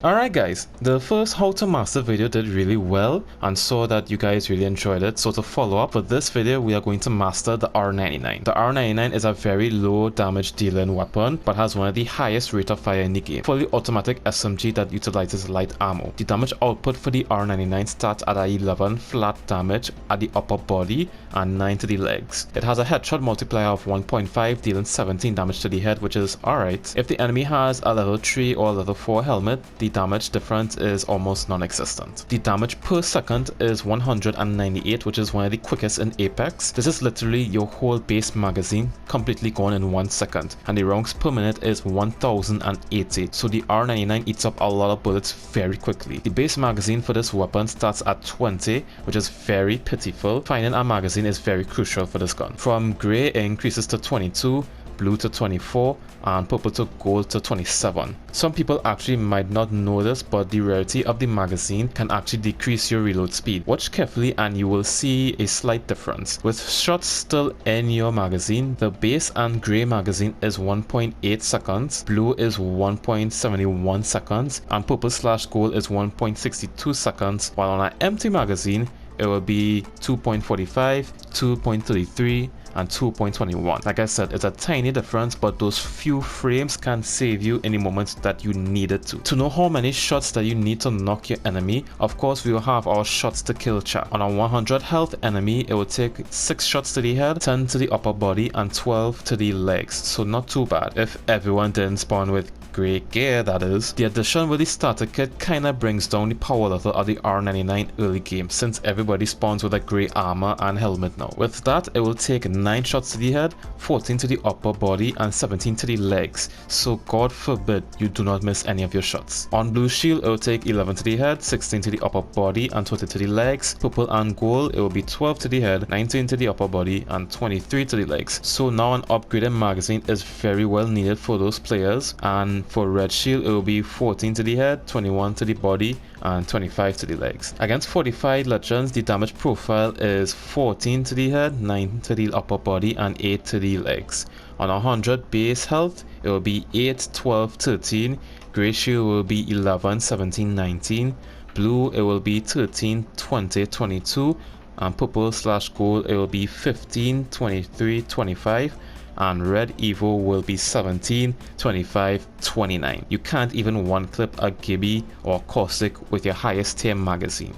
Alright guys, the first how to master video did really well and saw that you guys really enjoyed it, so to follow up for this video we are going to master the R99. The R99 is a very low damage dealing weapon but has one of the highest rate of fire in the game. Fully automatic SMG that utilizes light ammo. The damage output for the R99 starts at 11 flat damage at the upper body and 9 to the legs. It has a headshot multiplier of 1.5 dealing 17 damage to the head, which is alright. If the enemy has a level 3 or level 4 helmet, the damage difference is almost non-existent. The damage per second is 198, which is one of the quickest in Apex. This is literally your whole base magazine completely gone in 1 second, and the rounds per minute is 1080, so the R99 eats up a lot of bullets very quickly. The base magazine for this weapon starts at 20, which is very pitiful. Finding a magazine is very crucial for this gun. From grey it increases to 22, blue to 24, and purple to gold to 27. Some people actually might not know this, but the rarity of the magazine can actually decrease your reload speed. Watch carefully and you will see a slight difference. With shots still in your magazine, the base and grey magazine is 1.8 seconds, blue is 1.71 seconds, and purple / gold is 1.62 seconds, while on an empty magazine it will be 2.45, 2.33, and 2.21. Like I said, it's a tiny difference, but those few frames can save you in the moments that you need it to. To know how many shots that you need to knock your enemy, of course we will have our shots to kill chart. On a 100 health enemy, it will take 6 shots to the head, 10 to the upper body, and 12 to the legs, so not too bad if everyone didn't spawn with great gear, that is. The addition with the starter kit kinda brings down the power level of the R99 early game, since everybody spawns with a grey armor and helmet now. With that, it will take 9 shots to the head, 14 to the upper body, and 17 to the legs, so God forbid you do not miss any of your shots. On blue shield, it will take 11 to the head, 16 to the upper body, and 20 to the legs. Purple and gold, it will be 12 to the head, 19 to the upper body, and 23 to the legs. So now an upgraded magazine is very well needed for those players, and for red shield it will be 14 to the head, 21 to the body, and 25 to the legs. Against fortified legends, the damage profile is 14 to the head, 9 to the upper body, and 8 to the legs. On 100 base health, it will be 8, 12, 13, grey shield will be 11, 17, 19, blue it will be 13, 20, 22, and purple / gold it will be 15, 23, 25, and red evo will be 17, 25, 29. You can't even one clip a Gibby or caustic with your highest tier magazine.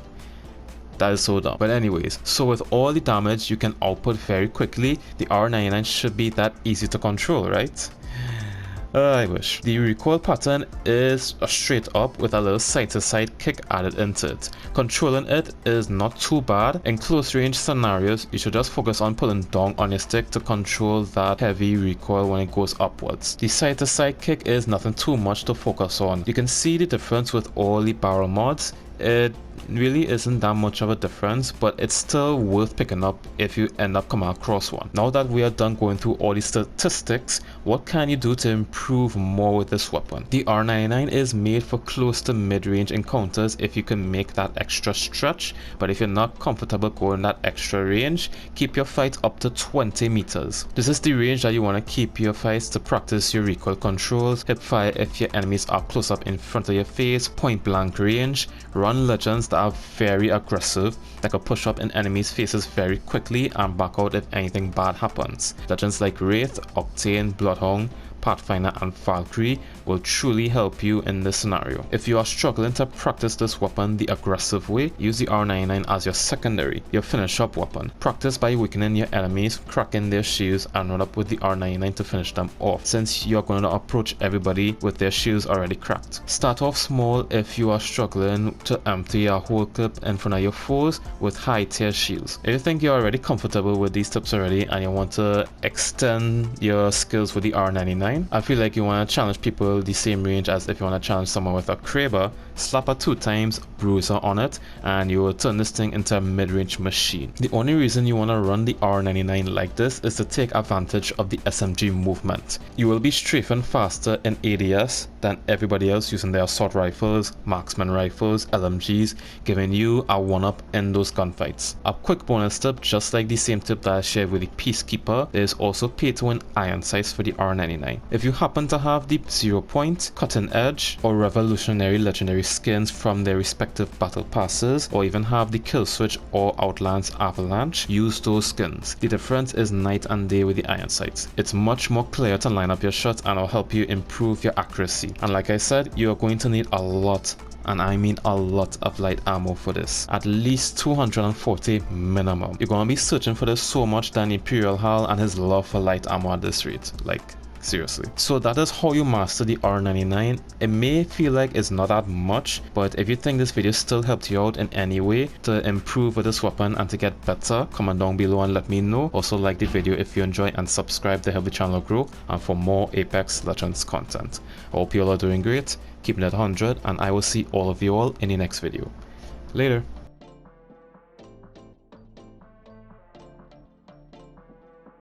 That is so dumb. But anyways, so with all the damage you can output very quickly, the R99 should be that easy to control, right? I wish. The recoil pattern is a straight up with a little side to side kick added into it. Controlling it is not too bad. In close range scenarios, you should just focus on pulling down on your stick to control that heavy recoil when it goes upwards. The side to side kick is nothing too much to focus on. You can see the difference with all the barrel mods. It really isn't that much of a difference, but it's still worth picking up if you end up coming across one. Now that we are done going through all the statistics, what can you do to improve more with this weapon? The R99 is made for close to mid-range encounters if you can make that extra stretch, but if you're not comfortable going that extra range, keep your fights up to 20 meters. This is the range that you want to keep your fights to practice your recoil controls, hip fire if your enemies are close up in front of your face, point blank range, run legends that are very aggressive, that can push up in enemies' faces very quickly and back out if anything bad happens. Legends like Wraith, Octane, Bloodhound, Pathfinder, and Valkyrie will truly help you in this scenario. If you are struggling to practice this weapon the aggressive way, use the R99 as your secondary, your finish up weapon. Practice by weakening your enemies, cracking their shields, and run up with the R99 to finish them off, since you are going to approach everybody with their shields already cracked. Start off small if you are struggling to empty a whole clip in front of your foes with high tier shields. If you think you're already comfortable with these tips already and you want to extend your skills with the R99, I feel like you want to challenge people the same range as if you want to challenge someone with a Kraber. Slap a 2x bruiser on it and you will turn this thing into a mid-range machine. The only reason you want to run the R99 like this is to take advantage of the SMG movement. You will be strafing faster in ADS than everybody else using their assault rifles, marksman rifles, LMGs, giving you a 1-up in those gunfights. A quick bonus tip, just like the same tip that I shared with the Peacekeeper, there is also pay to win iron sights for the R99. buy. If you happen to have the 0 Point, Cutting Edge, or Revolutionary legendary skins from their respective battle passes, or even have the Kill Switch or Outlands Avalanche, use those skins. The difference is night and day with the iron sights. It's much more clear to line up your shots and will help you improve your accuracy. And like I said, you are going to need a lot, and I mean a lot, of light ammo for this. At least 240 minimum. You're gonna be searching for this so much than Imperial Hal and his love for light ammo at this rate. Like, seriously. So that is how you master the R99. It may feel like it's not that much, but if you think this video still helped you out in any way to improve with this weapon and to get better, comment down below and let me know. Also like the video if you enjoy and subscribe to help the channel grow and for more Apex Legends content. I hope you all are doing great, keeping it 100, and I will see all of you all in the next video. Later.